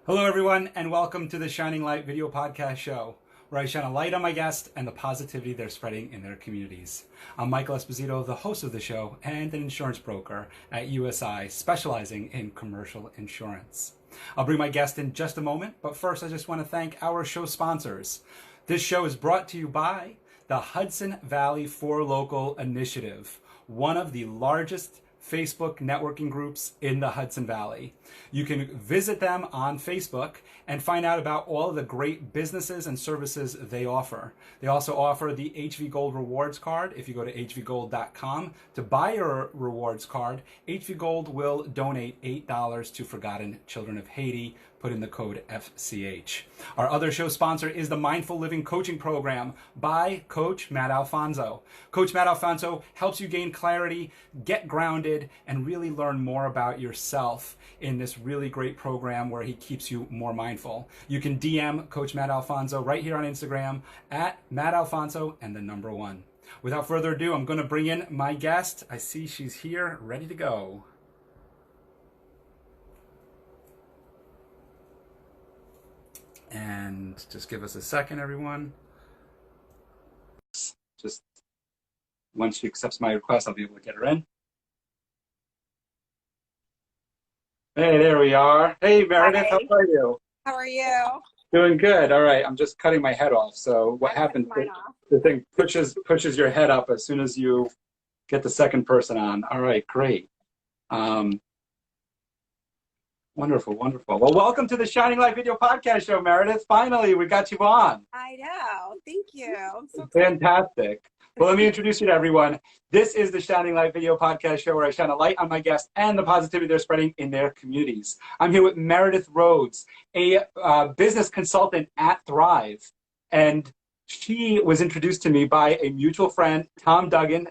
Hello, everyone, and welcome to the Shining Light Video Podcast show, where I shine a light on my guests and the positivity they're spreading in their communities. I'm Michael Esposito, the host of the show and an insurance broker at USI, specializing in commercial insurance. I'll bring my guest in just a moment, but first I just want to thank our show sponsors. This show is brought to you by the Hudson Valley For Local Initiative, one of the largest Facebook networking groups in the Hudson Valley. You can visit them on Facebook and find out about all of the great businesses and services they offer. They also offer the HV Gold Rewards Card. If you go to hvgold.com to buy your rewards card, HV Gold will donate $8 to Forgotten Children of Haiti. Put in the code FCH. Our other show sponsor is the Mindful Living Coaching Program by Coach Matt Alfonso. Coach Matt Alfonso helps you gain clarity, get grounded, and really learn more about yourself in this really great program where he keeps you more mindful. You can DM Coach Matt Alfonso right here on Instagram at Matt Alfonso and the number 1. Without further ado, I'm going to bring in my guest. I see she's here, ready to go. And just give us a second, everyone. Just once she accepts my request, I'll be able to get her in. Hey, there we are. Hey, Meredith, Hi, how are you? how are you? Doing good. All right, I'm just cutting my head off. So what I'm cutting happens? mine off. The thing pushes your head up as soon as you get the second person on. All right, great. Um, Wonderful, wonderful. Well, welcome to the Shining Light Video Podcast show, Meredith. Finally, we got you on. I know. Thank you. I'm so excited. Fantastic. Well, let me introduce you to everyone. This is the Shining Light Video Podcast show where I shine a light on my guests and the positivity they're spreading in their communities. I'm here with Meredith Rhoades, a business consultant at Thryv. And she was introduced to me by a mutual friend, Tom Duggan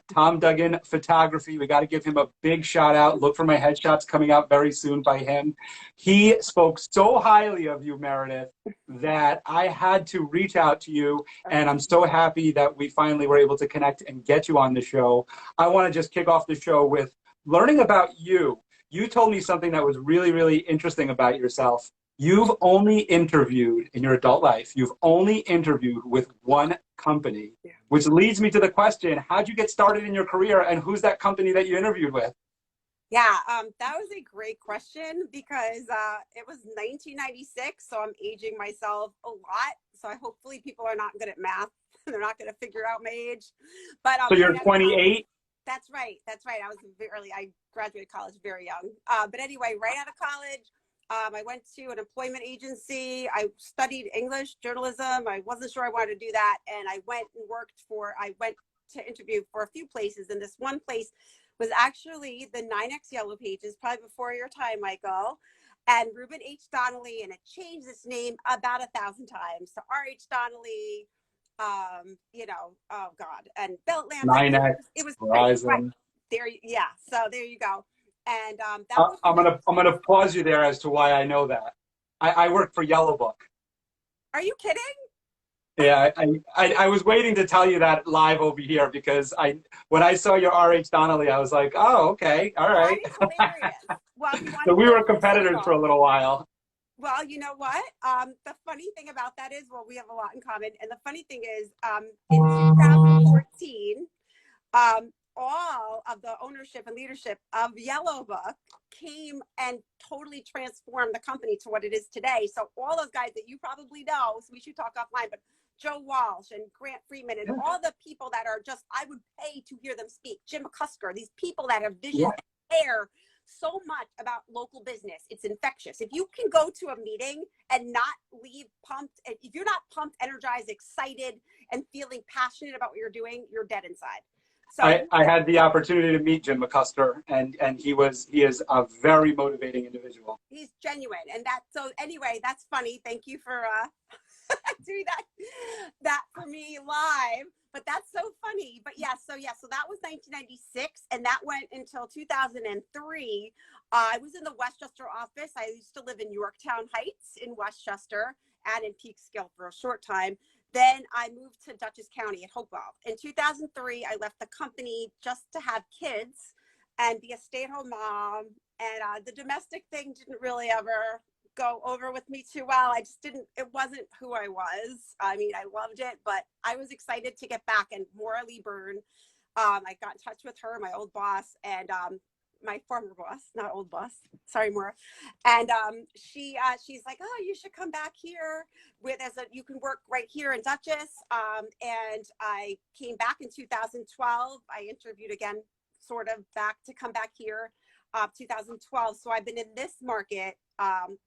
Photography. We got to give him a big shout out. Look for my headshots coming out very soon by him. He spoke so highly of you, Meredith, that I had to reach out to you, and I'm so happy that we finally were able to connect and get you on the show. I want to just kick off the show with learning about you. You told me something that was really, really interesting about yourself. You've only interviewed in your adult life, you've only interviewed with one company, which leads me to the question, how'd you get started in your career and who's that company that you interviewed with? Yeah, that was a great question because it was 1996, so I'm aging myself a lot. So hopefully people are not good at math. They're not going to figure out my age. But So you're right out of college, 28? that's right. That's right. I was very, I graduated college very young. But anyway, right out of college, I went to an employment agency. I studied English journalism. I wasn't sure I wanted to do that. And I went to interview for a few places. And this one place was actually the 9X Yellow Pages, probably before your time, Michael. And Reuben H. Donnelly, and it changed its name about 1,000 times. So R.H. Donnelly, oh God, and Beltland. Like 9X, it was crazy. Right Verizon. there. Yeah. So there you go. And that was I'm gonna pause you there as to why I know that. I work for Yellow Book. Are you kidding? Yeah, I was waiting to tell you that live over here because when I saw your RH Donnelly, I was like, oh, okay, all That right. is hilarious. Well, you want So to we know were the competitors for a historical? little while. Well, you know what? The funny thing about that is, well, we have a lot in common. And the funny thing is, in 2014, all of the ownership and leadership of Yellow Book came and totally transformed the company to what it is today. So all those guys that you probably know, so we should talk offline, but Joe Walsh and Grant Freeman and all the people that are just, I would pay to hear them speak. Jim McCusker, these people that have vision Yeah. and care so much about local business. It's infectious. If you can go to a meeting and not leave pumped, if you're not pumped, energized, excited, and feeling passionate about what you're doing, you're dead inside. So I had the opportunity to meet Jim McCusker, and he is a very motivating individual. he's genuine. And so anyway, that's funny. Thank you for doing that for me live. But that's so funny. But so that was 1996, and that went until 2003. I was in the Westchester office. I used to live in Yorktown Heights in Westchester and in Peekskill for a short time. Then I moved to Dutchess County at Hopewell. In 2003, I left the company just to have kids and be a stay-at-home mom. And the domestic thing didn't really ever go over with me too well. I just didn't, it wasn't who I was. I mean, I loved it, but I was excited to get back. And Maura Lee Byrne, I got in touch with her, my old boss, and my former boss, not old boss, sorry, Maura. And she's like, oh, you should come back here you can work right here in Dutchess. And I came back in 2012. I interviewed again, sort of to come back here, 2012. So I've been in this market,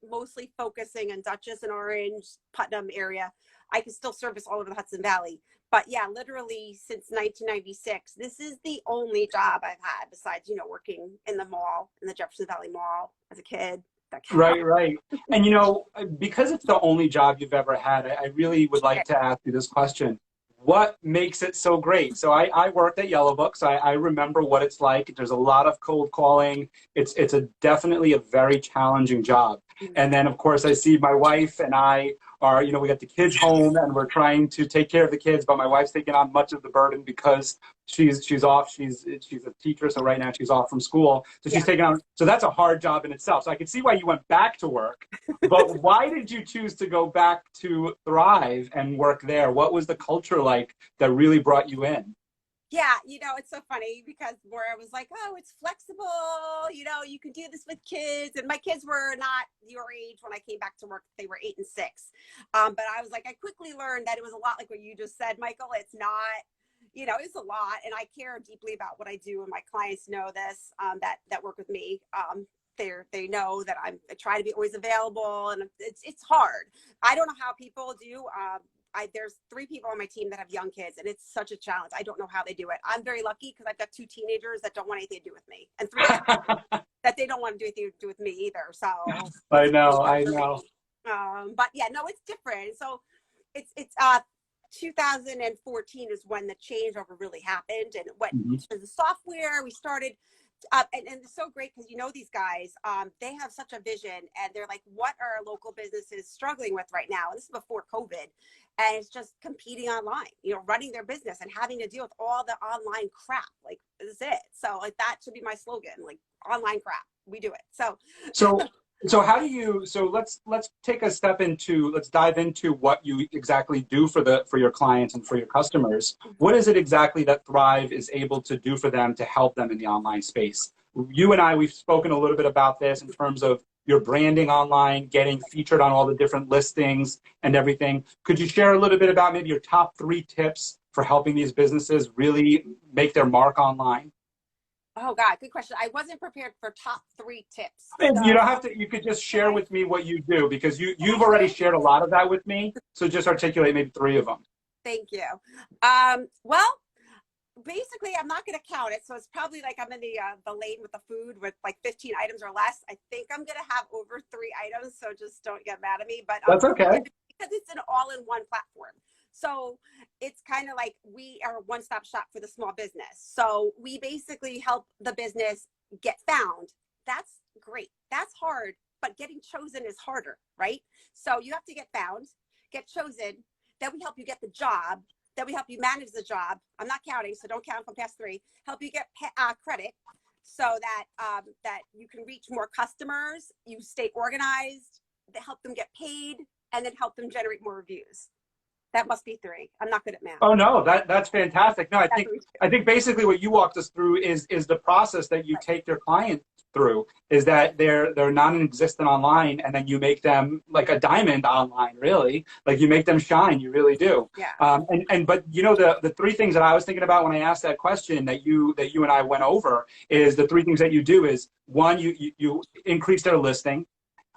mostly focusing in Dutchess and Orange, Putnam area. I can still service all over the Hudson Valley. But yeah, literally since 1996, this is the only job I've had besides, working in the mall, in the Jefferson Valley Mall as a kid. Right. And because it's the only job you've ever had, I really would like to ask you this question. What makes it so great? So I worked at Yellow Book, so I remember what it's like. There's a lot of cold calling. It's definitely a very challenging job. And then, of course, I see my wife and I are, we got the kids home and we're trying to take care of the kids, but my wife's taking on much of the burden because she's off. She's a teacher, so right now she's off from school. So she's taking on, so that's a hard job in itself. So I can see why you went back to work, but why did you choose to go back to Thryv and work there? What was the culture like that really brought you in? Yeah, it's so funny because Maura was like, oh, it's flexible, you can do this with kids. And my kids were not your age when I came back to work. They were 8 and 6. But I was like, I quickly learned that it was a lot like what you just said, Michael. It's not, it's a lot. And I care deeply about what I do. And my clients know this, that work with me. They know that I try to be always available, and it's hard. I don't know how people do. There's 3 people on my team that have young kids, and it's such a challenge. I don't know how they do it. I'm very lucky because I've got 2 teenagers that don't want anything to do with me, and 3 that they don't want to do anything to do with me either. So I know. But yeah, no, it's different. So it's 2014 is when the changeover really happened, and went to the software. We started. And it's so great because these guys, they have such a vision, and they're like, what are local businesses struggling with right now? And this is before COVID, and it's just competing online, running their business and having to deal with all the online crap. Like, this is it. So like, that should be my slogan, like, online crap, we do it. So how do you, so let's take a step into, let's dive into what you exactly do for your clients and for your customers. What is it exactly that Thryv is able to do for them to help them in the online space? You and I, we've spoken a little bit about this in terms of your branding online, getting featured on all the different listings and everything. Could you share a little bit about maybe your top 3 tips for helping these businesses really make their mark online? Oh God, good question. I wasn't prepared for top 3 tips. You don't have to, you could just share with me what you do, because you've already shared a lot of that with me. So just articulate maybe 3 of them. Thank you. Well, basically I'm not going to count it. So it's probably like I'm in the lane with the food with like 15 items or less. I think I'm going to have over 3 items. So just don't get mad at me, but that's okay. Because it's an all-in-one platform. So it's kind of like we are a one-stop shop for the small business. So we basically help the business get found. That's great. That's hard, but getting chosen is harder, right? So you have to get found, get chosen, then we help you get the job, then we help you manage the job. I'm not counting, so don't count from past 3. Help you get credit so that that you can reach more customers, you stay organized, help them get paid, and then help them generate more reviews. That must be 3. I'm not good at math. Oh no, that's fantastic. No, I think basically what you walked us through is the process that you take your client through, is that they're non-existent online, and then you make them like a diamond online, really. Like, you make them shine, you really do. Yeah. But the 3 things that I was thinking about when I asked that question that you and I went over is the 3 things that you do is, 1, you increase their listing.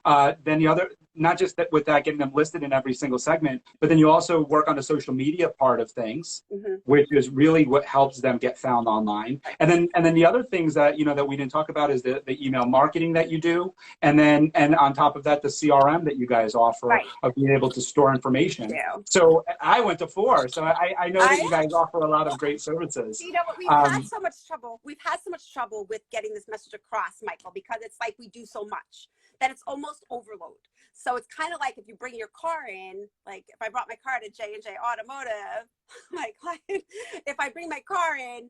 Then the other, not just that with that getting them listed in every single segment, but then you also work on the social media part of things, which is really what helps them get found online. And then the other things that that we didn't talk about is the email marketing that you do, and on top of that, the CRM that you guys offer of being able to store information. So I went to 4, so I know that you guys offer a lot of great services. You know what, we've had so much trouble. We've had so much trouble with getting this message across, Michael, because it's like we do so much that it's almost overload. So it's kind of like if you bring your car in, like if I brought my car to J&J Automotive, my client, if I bring my car in,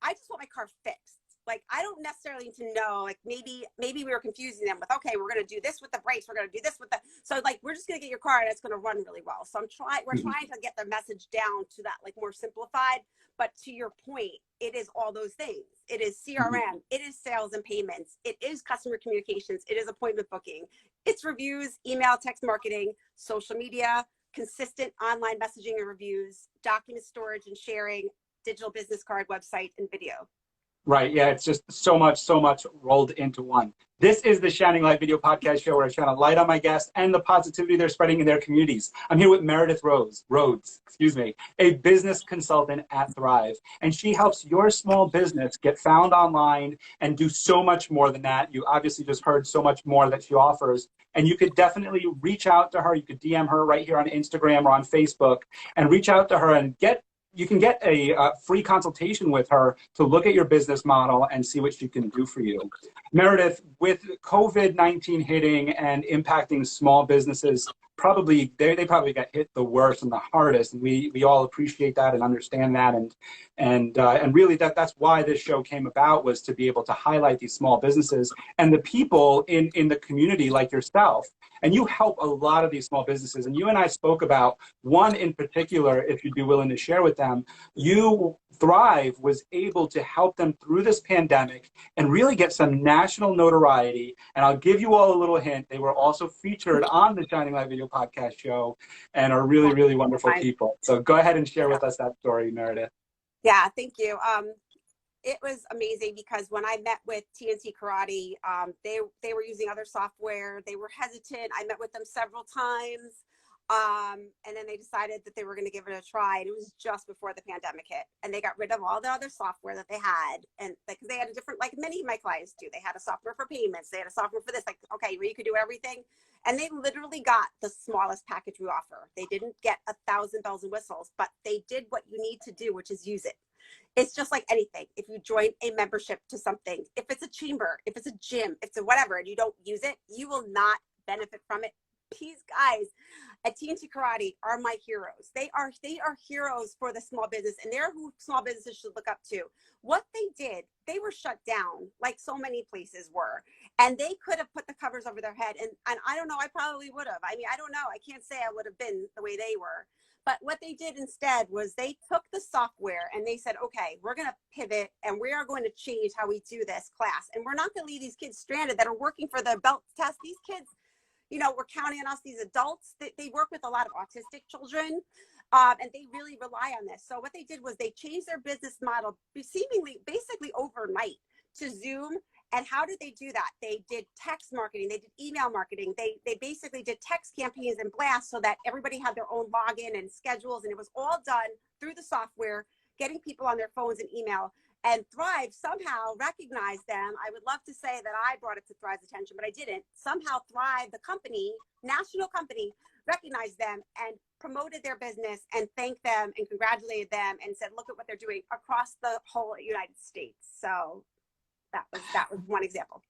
I just want my car fixed. Like, I don't necessarily need to know, like maybe we were confusing them with, okay, we're going to do this with the brakes. We're going to do this with the, so like, we're just going to get your car and it's going to run really well. So we're trying to get the message down to that, like more simplified, but to your point, it is all those things. It is CRM, it is sales and payments, it is customer communications, it is appointment booking, it's reviews, email, text marketing, social media, consistent online messaging and reviews, document storage and sharing, digital business card, website, and video. Right. Yeah. It's just so much rolled into one. This is the Shining Light Video Podcast show where I shine a light on my guests and the positivity they're spreading in their communities. I'm here with Meredith Rhoades, a business consultant at Thryv. And she helps your small business get found online and do so much more than that. You obviously just heard so much more that she offers. And you could definitely reach out to her. You could DM her right here on Instagram or on Facebook and reach out to her and you can get a free consultation with her to look at your business model and see what she can do for you. Meredith, with COVID-19 hitting and impacting small businesses, they probably got hit the worst and the hardest, and we all appreciate that and understand that, and really that's why this show came about, was to be able to highlight these small businesses and the people in the community like yourself. And you help a lot of these small businesses, and you and I spoke about one in particular, if you'd be willing to share with them. Thryv was able to help them through this pandemic and really get some national notoriety. And I'll give you all a little hint. They were also featured on the Shining Light Video Podcast show and are really, really wonderful people. So go ahead and share with us that story, Meredith. Yeah, thank you. It was amazing because when I met with TNT Karate, they were using other software. They were hesitant. I met with them several times. And then they decided that they were going to give it a try. And it was just before the pandemic hit. And they got rid of all the other software that they had. And because they had a different, like many of my clients do, they had a software for payments. They had a software for this, like, okay, where you could do everything. And they literally got the smallest package we offer. They didn't get 1,000 bells and whistles, but they did what you need to do, which is use it. It's just like anything. If you join a membership to something, if it's a chamber, if it's a gym, if it's a whatever, and you don't use it, you will not benefit from it. These guys at TNT Karate are my heroes. They are heroes for the small business, and they're who small businesses should look up to. What they did, they were shut down like so many places were, and they could have put the covers over their head. And I don't know, I probably would have. I mean, I don't know. I can't say I would have been the way they were. But what they did instead was they took the software and they said, okay, we're going to pivot and we are going to change how we do this class. And we're not going to leave these kids stranded that are working for the belt test. These kids, you know, we're counting on us, these adults. They work with a lot of autistic children, and they really rely on this. So what they did was they changed their business model seemingly basically overnight to Zoom. And how did they do that? They did text marketing, they did email marketing, they basically did text campaigns and blasts so that everybody had their own login and schedules, and it was all done through the software, getting people on their phones and email. And Thryv somehow recognized them. I would love to say that I brought it to Thryv's attention, but I didn't. Somehow Thryv, the company, national company, recognized them and promoted their business and thanked them and congratulated them and said, look at what they're doing across the whole United States. So that was one example.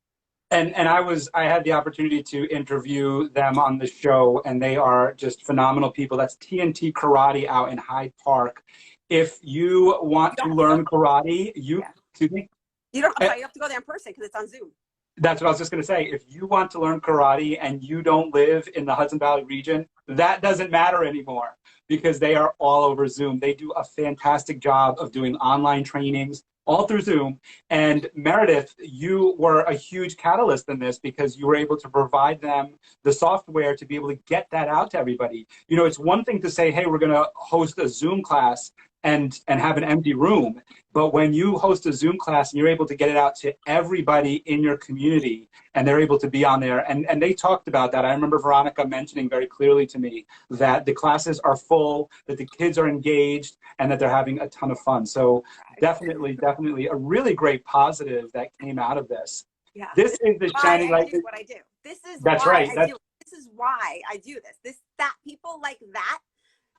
And I had the opportunity to interview them on the show, and they are just phenomenal people. That's TNT Karate out in Hyde Park. If you want to learn karate, excuse me? You have to go there in person because it's on Zoom. That's what I was just going to say. If you want to learn karate and you don't live in the Hudson Valley region, that doesn't matter anymore because they are all over Zoom. They do a fantastic job of doing online trainings all through Zoom. And Meredith, you were a huge catalyst in this because you were able to provide them the software to be able to get that out to everybody. You know, it's one thing to say, hey, we're going to host a Zoom class and have an empty room. But when you host a Zoom class and you're able to get it out to everybody in your community and they're able to be on there, and they talked about that. I remember Veronica mentioning very clearly to me that the classes are full, that the kids are engaged, and that they're having a ton of fun. So definitely a really great positive that came out of this. Yeah. This is the Shining Light. This is what I do. This is That's why right. This is why I do this. That people like that,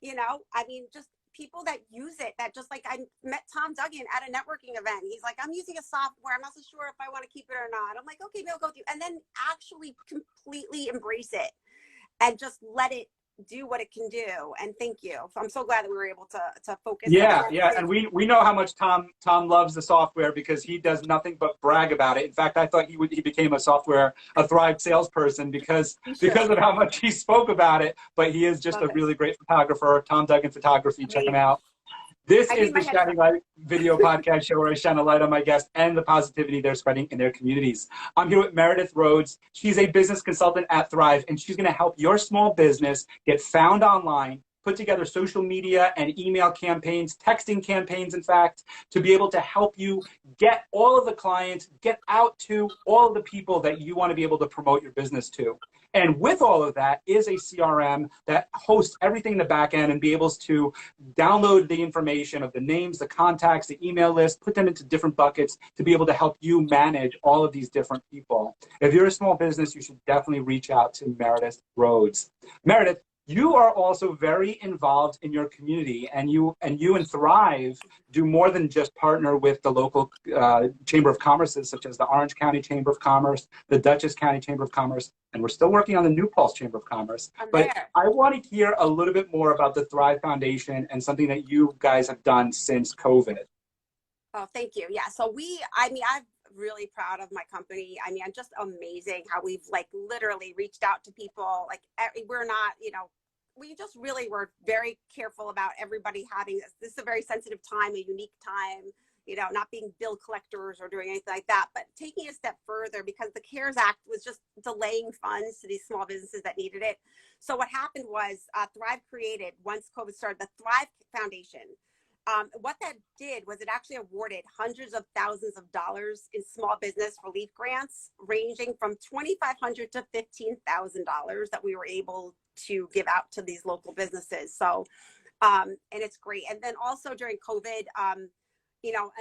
you know, I mean, just people that use it, that just like I met Tom Duggan at a networking event. He's like, I'm using a software. I'm not so sure if I want to keep it or not. I'm like, okay, maybe I'll go through. And then actually completely embrace it and just let it do what it can do. And thank you. I'm so glad that we were able to focus. Yeah, yeah, and we know how much Tom loves the software because he does nothing but brag about it. In fact, I thought he became a Thryv salesperson because of how much he spoke about it. But he is just a really great photographer. Tom Duggan Photography, check him out. This is the Shining Light Video Podcast show where I shine a light on my guests and the positivity they're spreading in their communities. I'm here with Meredith Rhoades. She's a business consultant at Thryv, and she's going to help your small business get found online, put together social media and email campaigns, texting campaigns, in fact, to be able to help you get all of the clients, get out to all of the people that you want to be able to promote your business to. And with all of that is a CRM that hosts everything in the back end and be able to download the information of the names, the contacts, the email list, put them into different buckets to be able to help you manage all of these different people. If you're a small business, you should definitely reach out to Meredith Rhoades. Meredith, you are also very involved in your community, and you and Thryv do more than just partner with the local Chamber of Commerces, such as the Orange County Chamber of Commerce, the Dutchess County Chamber of Commerce, and we're still working on the New Paltz Chamber of Commerce. But I want to hear a little bit more about the Thryv Foundation and something that you guys have done since COVID. Oh, thank you. Yeah. So I'm really proud of my company. I mean, I'm just amazing how we've like literally reached out to people. Like we're not, we just really were very careful about everybody having this. This is a very sensitive time, a unique time, not being bill collectors or doing anything like that, but taking a step further because the CARES Act was just delaying funds to these small businesses that needed it. So what happened was Thryv created, once COVID started, the Thryv Foundation. What that did was it actually awarded hundreds of thousands of dollars in small business relief grants, ranging from $2,500 to $15,000 that we were able to give out to these local businesses. So, and it's great. And then also during COVID, on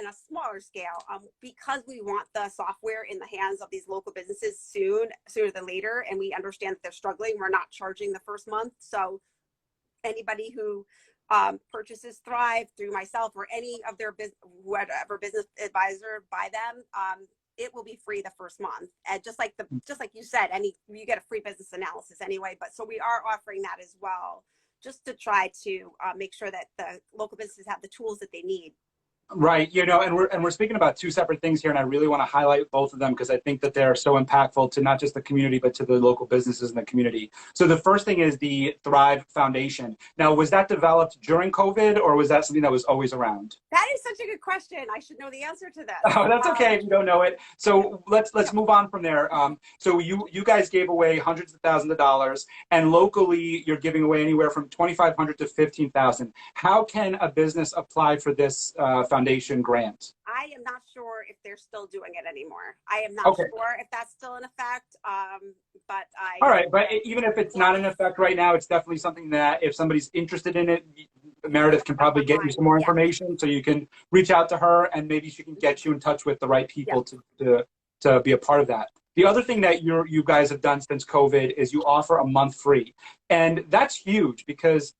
a smaller scale, because we want the software in the hands of these local businesses sooner than later, and we understand that they're struggling, we're not charging the first month. So anybody who purchases Thryv through myself or any of their whatever business advisor by them, it will be free the first month. And just like you said, you get a free business analysis anyway. But so we are offering that as well, just to try to make sure that the local businesses have the tools that they need. Right, and we're speaking about two separate things here, and I really want to highlight both of them because I think that they're so impactful to not just the community, but to the local businesses in the community. So the first thing is the Thryv Foundation. Now, was that developed during COVID, or was that something that was always around? That is such a good question. I should know the answer to that. Oh, that's okay if you don't know it. So let's move on from there. So you guys gave away hundreds of thousands of dollars, and locally you're giving away anywhere from $2,500 to $15,000. How can a business apply for this foundation grant? I am not sure if they're still doing it anymore. I am not sure if that's still in effect. But all right, but even if it's not in effect right now, it's definitely something that if somebody's interested in it, Meredith can probably get you some more information, so you can reach out to her and maybe she can get you in touch with the right people to be a part of that. The other thing that you guys have done since COVID is you offer a month free, and that's huge because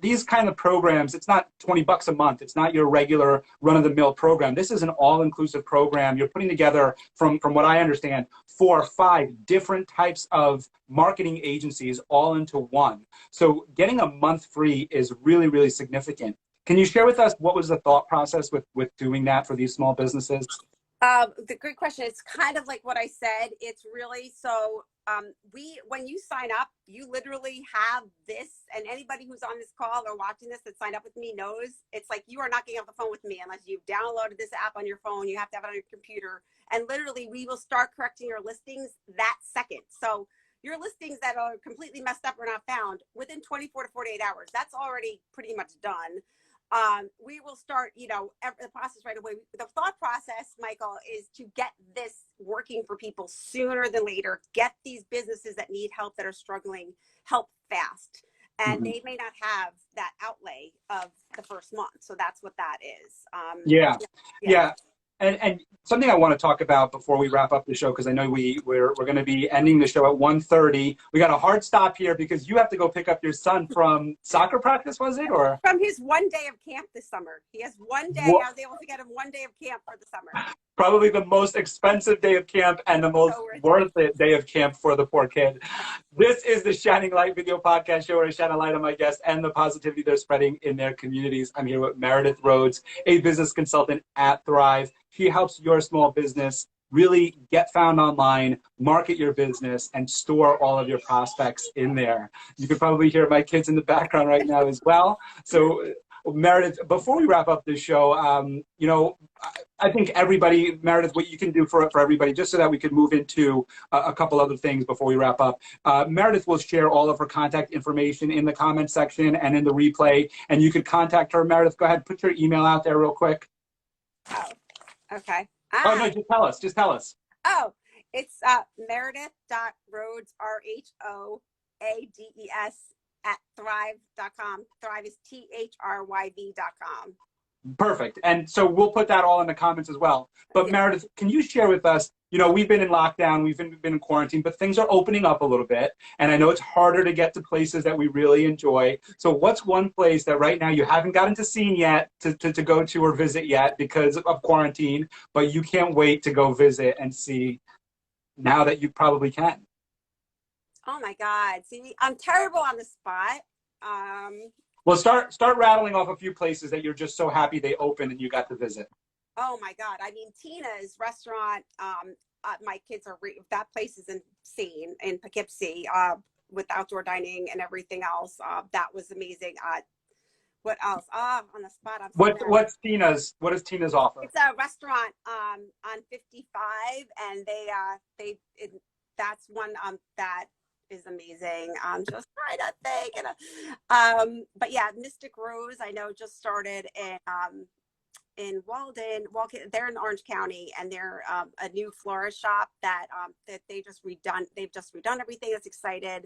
these kind of programs, it's not $20 a month. It's not your regular run-of-the-mill program. This is an all-inclusive program. You're putting together, from what I understand, 4 or 5 different types of marketing agencies all into one. So getting a month free is really, really significant. Can you share with us what was the thought process with doing that for these small businesses? The great question. It's kind of like what I said. It's really so when you sign up, you literally have this, and anybody who's on this call or watching this that signed up with me knows it's like you are not getting off the phone with me unless you've downloaded this app on your phone. You have to have it on your computer, and literally we will start correcting your listings that second. So your listings that are completely messed up or not found within 24 to 48 hours, that's already pretty much done. We will start, the process right away. The thought process, Michael, is to get this working for people sooner than later. Get these businesses that need help, that are struggling, help fast. And they may not have that outlay of the first month. So that's what that is. Yeah. And something I want to talk about before we wrap up the show, because I know we're going to be ending the show at 1:30. We got a hard stop here because you have to go pick up your son from soccer practice, was it? Or from his one day of camp this summer. He has one day. I was able to get him one day of camp for the summer. Probably the most expensive day of camp and the most worth it day of camp for the poor kid. This is the Shining Light Video Podcast show where I shine a light on my guests and the positivity they're spreading in their communities. I'm here with Meredith Rhoades, a business consultant at Thryv. She helps your small business really get found online, market your business, and store all of your prospects in there. You can probably hear my kids in the background right now as well. So, Meredith, before we wrap up this show, I think everybody, Meredith, what you can do for everybody, just so that we can move into a couple other things before we wrap up. Meredith will share all of her contact information in the comment section and in the replay, and you can contact her. Meredith, go ahead, put your email out there real quick. Oh, okay. Oh, no, just tell us. Just tell us. Oh, it's Meredith.Rhoades, RHOADES, at Thryv.com. Thryv is THRYV.com. Perfect. And so we'll put that all in the comments as well. But Yeah. Meredith, can you share with us, we've been in lockdown, we've been in quarantine, but things are opening up a little bit. And I know it's harder to get to places that we really enjoy. So what's one place that right now you haven't gotten to see yet, to go to or visit yet because of quarantine, but you can't wait to go visit and see now that you probably can? Oh my God. See, I'm terrible on the spot. Well, start rattling off a few places that you're just so happy they opened and you got to visit. Oh my God. I mean, Tina's restaurant, my kids are, that place is insane in Poughkeepsie, with outdoor dining and everything else. That was amazing. What else? On the spot. What does Tina's offer? It's a restaurant, on 55, and that's one, that is amazing. Just trying to think. But yeah, Mystic Rose, I know, just started in Walden. They're in Orange County, and they're a new florist shop that they've just redone everything. That's exciting.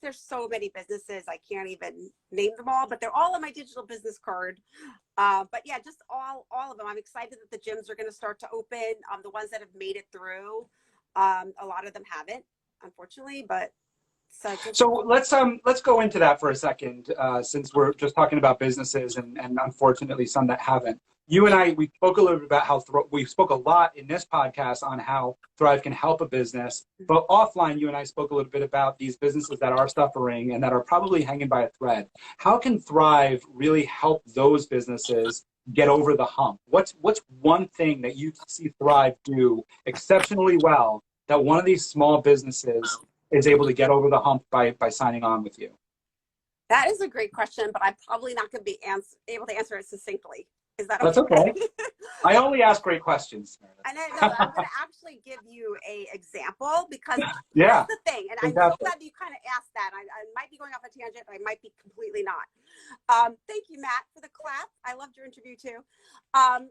There's so many businesses, I can't even name them all, but they're all on my digital business card. But yeah, just all of them. I'm excited that the gyms are going to start to open. The ones that have made it through. A lot of them haven't, unfortunately, but so let's go into that for a second, since we're just talking about businesses and unfortunately some that haven't. You and I, we spoke a little bit about we spoke a lot in this podcast on how Thryv can help a business, but offline, you and I spoke a little bit about these businesses that are suffering and that are probably hanging by a thread. How can Thryv really help those businesses get over the hump? What's one thing that you see Thryv do exceptionally well that one of these small businesses is able to get over the hump by signing on with you? that is a great question, but I'm probably not going to be able to answer it succinctly. Is that okay? That's okay. I only ask great questions, Meredith. And I'm going to actually give you a example, because Yeah, that's the thing. And exactly. I'm so glad you kind of asked that. I might be going off a tangent, but I might be completely not. Thank you, Matt, for the clap. I loved your interview too. I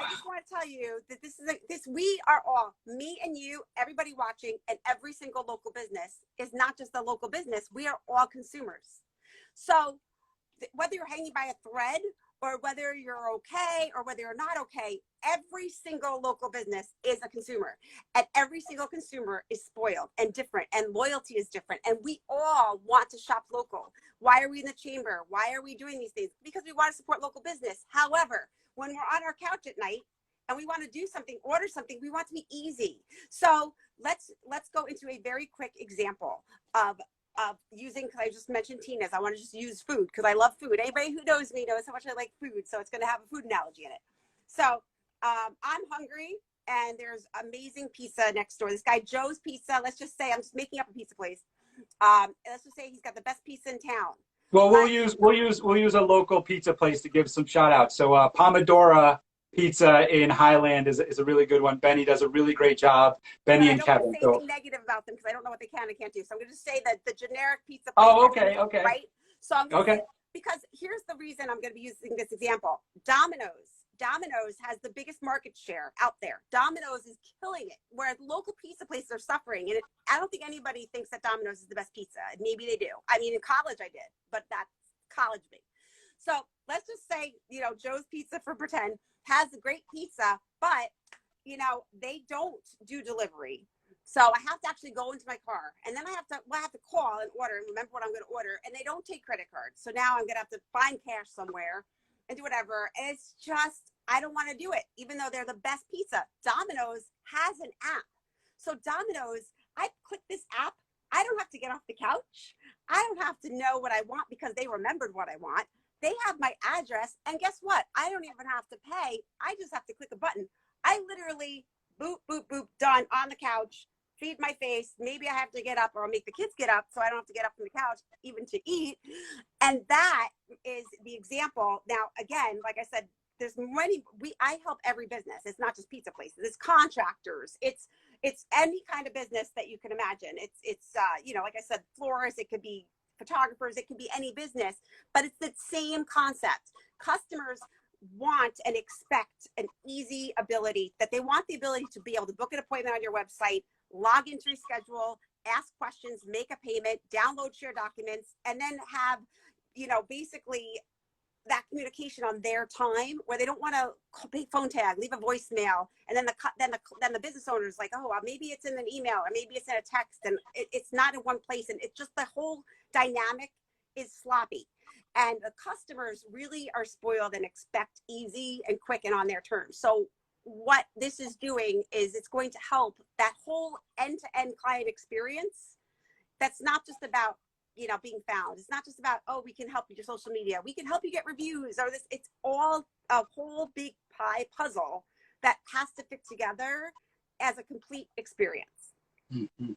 just want to tell you that we are all, me and you, everybody watching, and every single local business is not just a local business. We are all consumers. So whether you're hanging by a thread, or whether you're okay or whether you're not okay, every single local business is a consumer, and every single consumer is spoiled and different, and loyalty is different, and we all want to shop local. Why are we in the chamber? Why are we doing these things? Because we want to support local business. However, when we're on our couch at night and we want to do something, order something, we want to be easy. So let's go into a very quick example of using, because I just mentioned Tina's. I want to just use food because I love food. Anybody who knows me knows how much I like food, so it's going to have a food analogy in it. So I'm hungry, and there's amazing pizza next door. This guy Joe's Pizza. Let's just say, I'm just making up a pizza place. Let's just say he's got the best pizza in town. Well, we'll use a local pizza place to give some shout outs. So Pomodoro Pizza in Highland is a really good one. Benny does a really great job. Benny and Kevin. I don't want to say anything negative about them because I don't know what they can and can't do. So I'm going to just say that the generic pizza place. Oh, okay. Right? So I'm going to Okay. say, because here's the reason I'm going to be using this example. Domino's has the biggest market share out there. Domino's is killing it, whereas local pizza places are suffering. And I don't think anybody thinks that Domino's is the best pizza. Maybe they do. I mean, in college I did, but that's college me. So let's just say, Joe's Pizza, for pretend, has a great pizza, but, they don't do delivery. So I have to actually go into my car, and then I have to call and order and remember what I'm going to order. And they don't take credit cards. So now I'm going to have to find cash somewhere and do whatever. And it's just, I don't want to do it, even though they're the best pizza. Domino's has an app. So Domino's I click this app. I don't have to get off the couch. I don't have to know what I want because they remembered what I want. They have my address. And guess what? I don't even have to pay. I just have to click a button. I literally boop, boop, boop, done on the couch, feed my face. Maybe I have to get up or I'll make the kids get up so I don't have to get up from the couch even to eat. And that is the example. Now, again, like I said, there's many, I help every business. It's not just pizza places, it's contractors. It's any kind of business that you can imagine. It's you know, like I said, florists, it could be photographers, it could be any business, but it's the same concept. Customers want and expect an easy ability, that they want the ability to be able to book an appointment on your website, log into your schedule, ask questions, make a payment, download share documents, and then have, you know, basically that communication on their time, where they don't want to phone tag, leave a voicemail, and then the business owner is like, oh, well, maybe it's in an email or maybe it's in a text, and it's not in one place, and it's just the whole dynamic is sloppy. And the customers really are spoiled and expect easy and quick and on their terms. So what this is doing is it's going to help that whole end-to-end client experience. That's not just about, you know, being found. It's not just about, oh, we can help you with your social media. We can help you get reviews or this. It's all a whole big pie puzzle that has to fit together as a complete experience. Mm-hmm.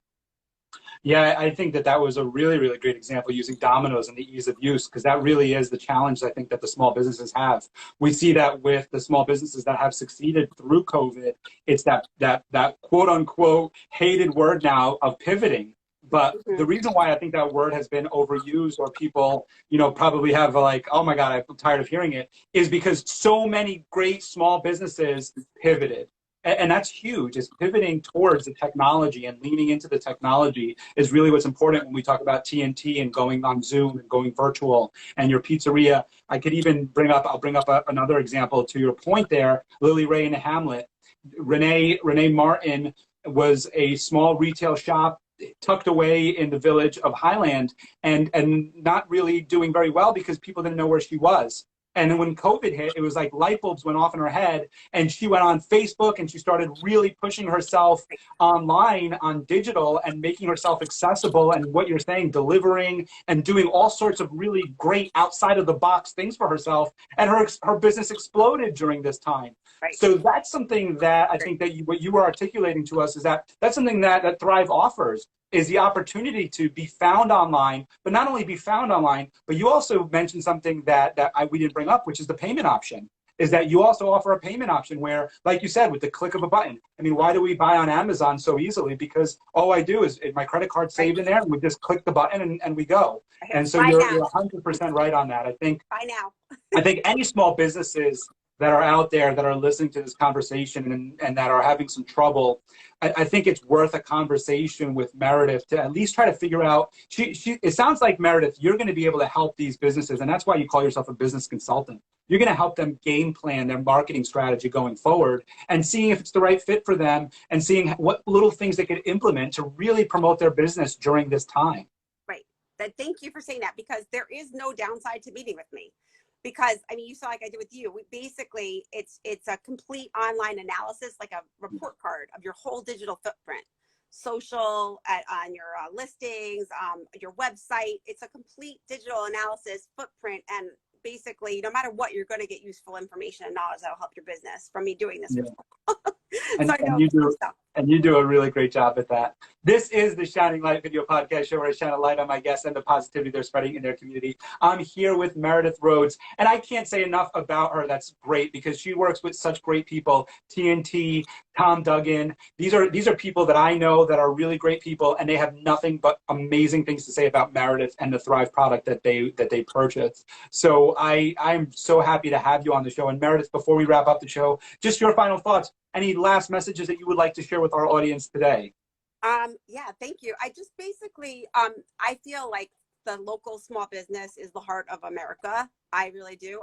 Yeah, I think that was a really, really great example using Domino's and the ease of use, because that really is the challenge I think that the small businesses have. We see that with the small businesses that have succeeded through COVID. It's that quote unquote hated word now of pivoting. But the reason why I think that word has been overused, or people, you know, probably have like, oh my God, I'm tired of hearing it, is because so many great small businesses pivoted. And that's huge. Is pivoting towards the technology and leaning into the technology is really what's important when we talk about TNT and going on Zoom and going virtual and your pizzeria. I could even I'll bring up another example to your point there, Lily Ray in Hamlet. Renee Martin was a small retail shop tucked away in the village of Highland and not really doing very well because people didn't know where she was. And then when COVID hit, it was like light bulbs went off in her head, and she went on Facebook and she started really pushing herself online on digital and making herself accessible. And what you're saying, delivering and doing all sorts of really great outside of the box things for herself. And her business exploded during this time. Right. So that's something that I think that what you were articulating to us is that's something that Thryv offers, is the opportunity to be found online, but not only be found online, but you also mentioned something that we didn't bring up, which is the payment option, is that you also offer a payment option where, like you said, with the click of a button. I mean, why do we buy on Amazon so easily? Because all I do is my credit card's saved in there, and we just click the button and we go. And so you're 100% right on that. I think any small businesses that are out there that are listening to this conversation and that are having some trouble, I think it's worth a conversation with Meredith to at least try to figure out, it sounds like, Meredith, you're going to be able to help these businesses, and that's why you call yourself a business consultant. You're going to help them game plan their marketing strategy going forward and seeing if it's the right fit for them and seeing what little things they could implement to really promote their business during this time. Right. Thank you for saying that, because there is no downside to meeting with me. Because, I mean, you saw, like I did with you, basically it's a complete online analysis, like a report card of your whole digital footprint, social, on your listings, your website. It's a complete digital analysis footprint, and basically, no matter what, you're going to get useful information and knowledge that will help your business from me doing this. Yeah. And you do a really great job at that. This is the Shining Light Video Podcast show, where I shine a light on my guests and the positivity they're spreading in their community. I'm here with Meredith Rhoades, and I can't say enough about her. That's great, because she works with such great people. TNT, Tom Duggan. These are people that I know that are really great people, and they have nothing but amazing things to say about Meredith and the Thryv product that they purchase. So I'm so happy to have you on the show. And Meredith, before we wrap up the show, just your final thoughts. Any last messages that you would like to share with our audience today? Yeah, thank you. I just basically, I feel like the local small business is the heart of America. I really do.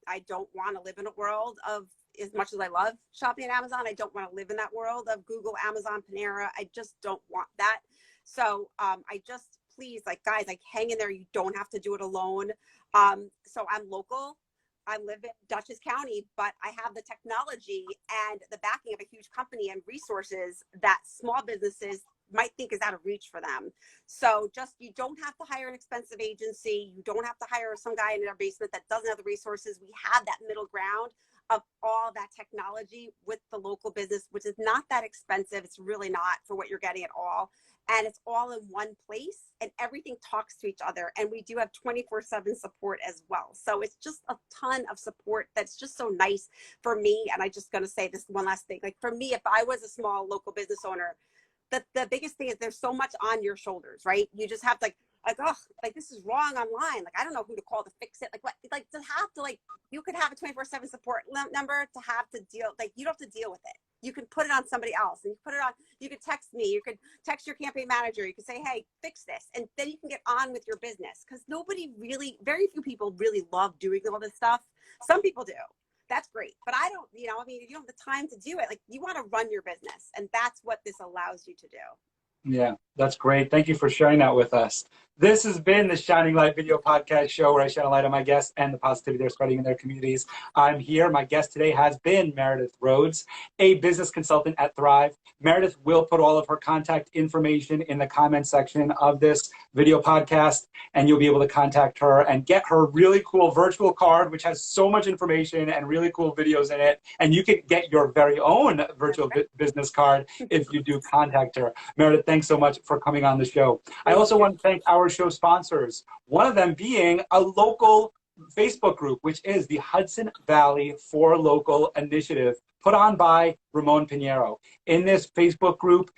I don't want to live in a world of, as much as I love shopping at Amazon, I don't want to live in that world of Google, Amazon, Panera. I just don't want that. So I just, please, like, guys, like, hang in there. You don't have to do it alone. So I'm local. I live in Dutchess County, but I have the technology and the backing of a huge company and resources that small businesses might think is out of reach for them. So just, you don't have to hire an expensive agency. You don't have to hire some guy in their basement that doesn't have the resources. We have that middle ground of all that technology with the local business, which is not that expensive. It's really not for what you're getting at all. And it's all in one place and everything talks to each other. And we do have 24/7 support as well. So it's just a ton of support that's just so nice for me. And I'm just going to say this one last thing. Like for me, if I was a small local business owner, the biggest thing is there's so much on your shoulders, right? You just have to oh, like this is wrong online. Like, I don't know who to call to fix it. Like what, like to have to you could have a 24/7 support number to have to deal, you don't have to deal with it. You can put it on somebody else and you could text me, you could text your campaign manager. You could say, hey, fix this. And then you can get on with your business. Cause very few people really love doing all this stuff. Some people do. That's great. But I don't, if you don't have the time to do it, you want to run your business. And that's what this allows you to do. Yeah, that's great. Thank you for sharing that with us. This has been the Shining Light Video Podcast show where I shine a light on my guests and the positivity they're spreading in their communities. I'm here. My guest today has been Meredith Rhoades, a business consultant at Thryv. Meredith will put all of her contact information in the comment section of this video podcast, and you'll be able to contact her and get her really cool virtual card, which has so much information and really cool videos in it. And you can get your very own virtual business card if you do contact her. Meredith, thanks so much for coming on the show. I also want to thank our show sponsors, one of them being a local Facebook group, which is the Hudson Valley for Local Initiative, put on by Ramon Pinheiro. In this Facebook group,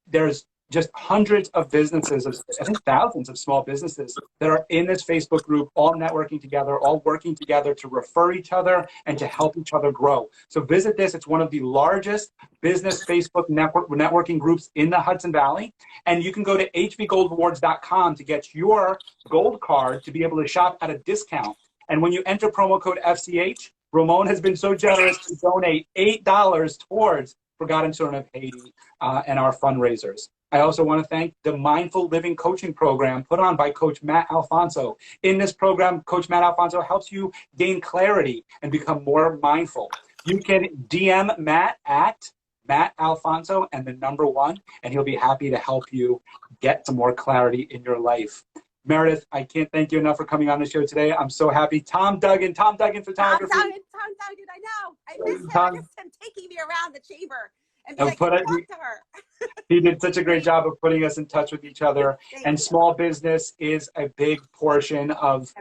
there's just hundreds of businesses, I think thousands of small businesses that are in this Facebook group, all networking together, all working together to refer each other and to help each other grow. So visit this. It's one of the largest business Facebook networking groups in the Hudson Valley. And you can go to hvgoldawards.com to get your gold card to be able to shop at a discount. And when you enter promo code FCH, Ramon has been so generous to donate $8 towards Forgotten Children of Haiti and our fundraisers. I also want to thank the Mindful Living Coaching Program put on by Coach Matt Alfonso. In this program, Coach Matt Alfonso helps you gain clarity and become more mindful. You can DM Matt at Matt Alfonso and the number 1, and he'll be happy to help you get some more clarity in your life. Meredith, I can't thank you enough for coming on the show today. I'm so happy. Tom Duggan, photography. Tom Duggan, I know. I miss him. I miss him taking me around the chamber and talk to her. He did such a great job of putting us in touch with each other. And small business is a big portion of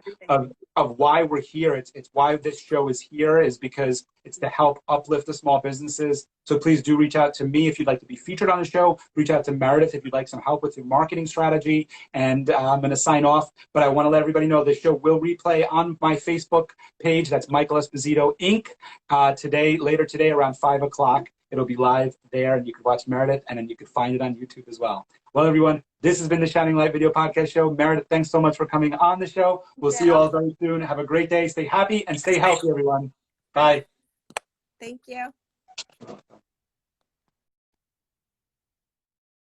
why we're here. It's why this show is here, is because it's to help uplift the small businesses. So please do reach out to me if you'd like to be featured on the show. Reach out to Meredith if you'd like some help with your marketing strategy. And I'm going to sign off, but I want to let everybody know this show will replay on my Facebook page. That's Michael Esposito Inc. Later today around 5 o'clock. It'll be live there, and you can watch Meredith, and then you can find it on YouTube as well. Well, everyone, this has been the Shining Light Video Podcast Show. Meredith, thanks so much for coming on the show. We'll see you all very soon. Have a great day. Stay happy and stay healthy, everyone. Bye. Thank you.